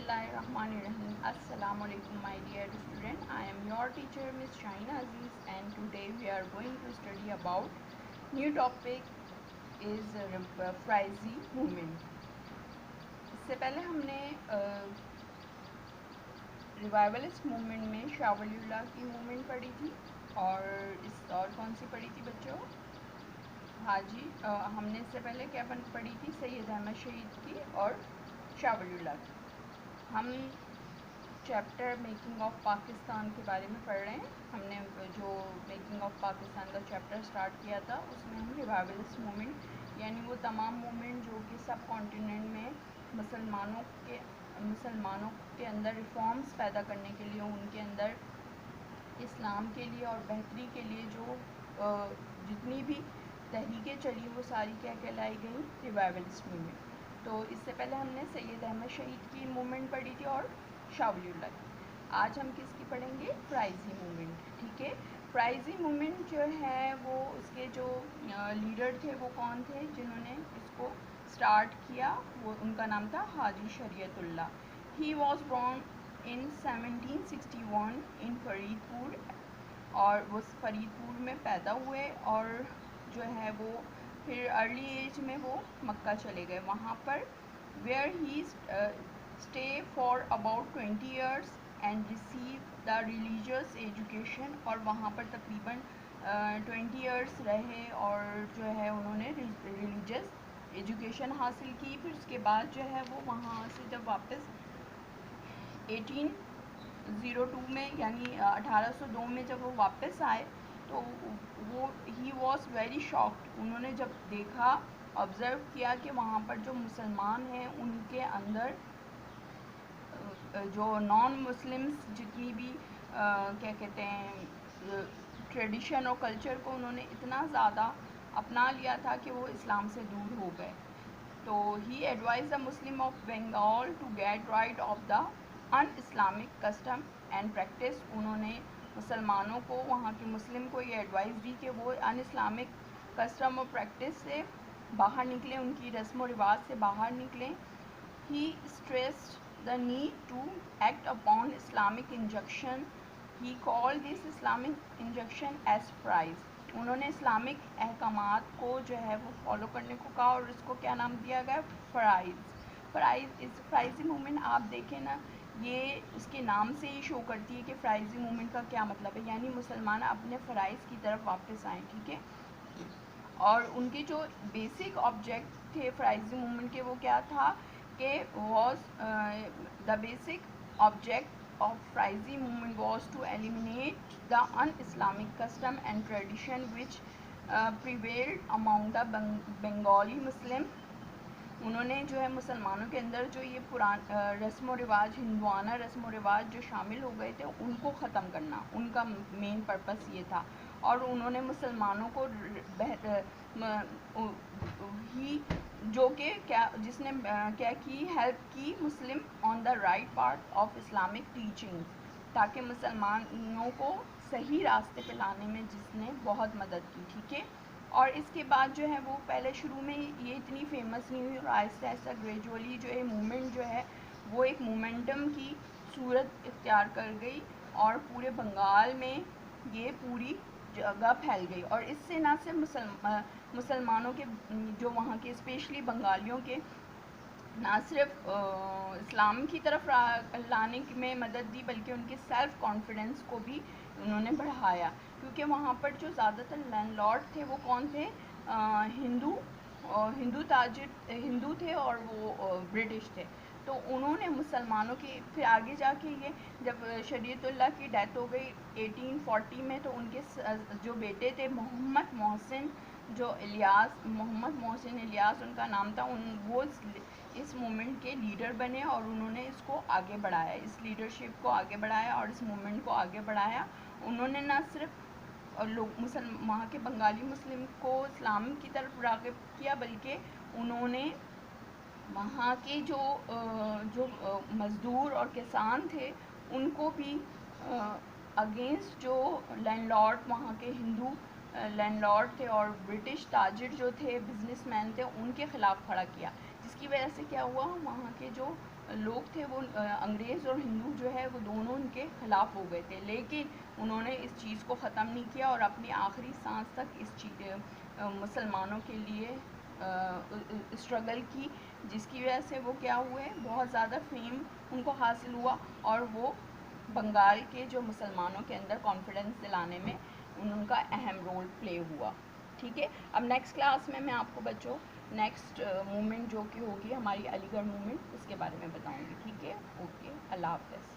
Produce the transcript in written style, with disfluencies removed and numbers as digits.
Bismillahirrahmanirrahim. Assalamu alaikum, my dear student. I am your teacher, Miss Shaina Aziz, and today we are going to study about new topic is Frizy movement. इससे पहले हमने revivalist movement में शाह वलीउल्लाह की movement पढ़ी थी और कौन सी पढ़ी थी बच्चों? हाँ जी, हमने इससे पहले क्या पढ़ी थी? सैयद अहमद शहीद की और शाह वलीउल्लाह की। हम चैप्टर मेकिंग ऑफ पाकिस्तान के बारे में पढ़ रहे हैं। हमने जो मेकिंग ऑफ पाकिस्तान का चैप्टर स्टार्ट किया था उसमें हम रिवाइवलिस्ट मूवमेंट यानी वो तमाम मूवमेंट जो कि सब कॉन्टिनेंट में मुसलमानों के अंदर रिफॉर्म्स पैदा करने के लिए, उनके अंदर इस्लाम के लिए और बेहतरी के लिए जो जितनी भी तहरीकें चली वो सारी क्या कहलाई गई? Revivalist movement. तो इससे पहले हमने सैयद अहमद शहीद की मूवमेंट पढ़ी थी और शाह वलीउल्लाह की। आज हम किसकी पढ़ेंगे? फ्राइजी मूवमेंट। ठीक है, फ्राइजी मूवमेंट जो है वो उसके जो लीडर थे वो कौन थे जिन्होंने इसको स्टार्ट किया? वो उनका नाम था हाजी शरीयतुल्लाह। ही वॉज बॉर्न इन 1761 इन फरीदपुर, और वो फरीदपुर में पैदा हुए और जो है वो फिर अर्ली एज में वो मक्का चले गए। वहाँ पर where he stay for about 20 years and receive the religious education, और वहाँ पर तकरीबन 20 years रहे और जो है उन्होंने रिलीजियस एजुकेशन हासिल की। फिर उसके बाद जो है वो वहाँ से जब वापस 1802 में यानी 1802 में जब वो वापस आए तो वो ही वॉज वेरी शॉक्ड। उन्होंने जब देखा, ऑब्ज़र्व किया कि वहाँ पर जो मुसलमान हैं उनके अंदर जो नॉन मुस्लिम्स जितनी भी क्या कहते हैं ट्रेडिशन और कल्चर को उन्होंने इतना ज़्यादा अपना लिया था कि वो इस्लाम से दूर हो गए। तो he advise the Muslim of Bengal to get rid of the un-Islamic custom and practice. उन्होंने मुसलमानों को, वहाँ के मुस्लिम को ये एडवाइस दी कि वो अन इस्लामिक कस्टम और प्रैक्टिस से बाहर निकलें, उनकी रस्म व रिवाज से बाहर निकलें। He stressed the need to act upon Islamic injunction. He called this Islamic injunction as फ्राइज। उन्होंने इस्लामिक अहकामात को जो है वो फॉलो करने को कहा और इसको क्या नाम दिया गया? फ्राइज। इस फ्राइजी मूवमेंट आप देखें ना, ये इसके नाम से ही शो करती है कि फ्राइजी मूवमेंट का क्या मतलब है, यानी मुसलमान अपने फ़राइज़ की तरफ वापस आएँ। ठीक है, और उनके जो बेसिक ऑब्जेक्ट थे फ्राइजी मूवमेंट के वो क्या था कि was the basic object of Frizy movement was to eliminate the un-Islamic custom and tradition which prevailed among the Bengali Muslim। उन्होंने जो है मुसलमानों के अंदर जो ये रस्म व रिवाज, हिंदुआना रस्म व रिवाज जो शामिल हो गए थे उनको ख़त्म करना उनका मेन पर्पस ये था। और उन्होंने मुसलमानों को ही जो कि जिसने क्या की, हेल्प की Muslim on the right part of Islamic teachings, ताकि मुसलमानों को सही रास्ते पे लाने में जिसने बहुत मदद की। ठीक है, और इसके बाद जो है वो पहले शुरू में ये इतनी फेमस नहीं हुई और आहिस्ता आहिस्ता ग्रेजुअली जो है मूवमेंट जो है वो एक मोमेंटम की सूरत इख्तियार कर गई और पूरे बंगाल में ये पूरी जगह फैल गई। और इससे ना सिर्फ मुसलमानों के जो वहाँ के स्पेशली बंगालियों के ना सिर्फ इस्लाम की तरफ लाने में मदद दी बल्कि उनके सेल्फ़ कॉन्फिडेंस को भी उन्होंने बढ़ाया, क्योंकि वहाँ पर जो ज़्यादातर लैंडलॉर्ड थे वो कौन थे? हिंदू थे और वो ब्रिटिश थे। तो उन्होंने मुसलमानों के फिर आगे जाके ये जब शरीयतुल्लाह की डेथ हो गई 1840 में, तो उनके जो बेटे थे मोहम्मद मोहसिन इलियास उनका नाम था, वो इस मूवमेंट के लीडर बने और उन्होंने इसको आगे बढ़ाया, इस लीडरशिप को आगे बढ़ाया और इस मूवमेंट को आगे बढ़ाया। उन्होंने ना सिर्फ लोग वहाँ के बंगाली मुस्लिम को इस्लाम की तरफ राग़िब किया बल्कि उन्होंने वहाँ के जो मज़दूर और किसान थे उनको भी अगेंस्ट जो लैंडलॉर्ड वहाँ के हिंदू लैंडलॉर्ड थे और ब्रिटिश ताजिर जो थे, बिजनेसमैन थे, उनके ख़िलाफ़ खड़ा किया, जिसकी वजह से क्या हुआ, वहाँ के जो لوگ تھے وہ انگریز اور ہندو جو ہے وہ دونوں ان کے خلاف ہو گئے تھے، لیکن انہوں نے اس چیز کو ختم نہیں کیا اور اپنی آخری سانس تک اس مسلمانوں کے لیے اسٹرگل کی، جس کی وجہ سے وہ کیا ہوئے، بہت زیادہ فیم ان کو حاصل ہوا، اور وہ بنگال کے جو مسلمانوں کے اندر کانفیڈنس دلانے میں ان کا اہم رول پلے ہوا. ٹھیک ہے. اب نیکسٹ کلاس میں آپ کو بچوں نیکسٹ موومنٹ جو کہ ہوگی ہماری علی گڑھ موومنٹ، اس کے بارے میں بتاؤں گی. ٹھیک ہے. اوکے. اللہ حافظ.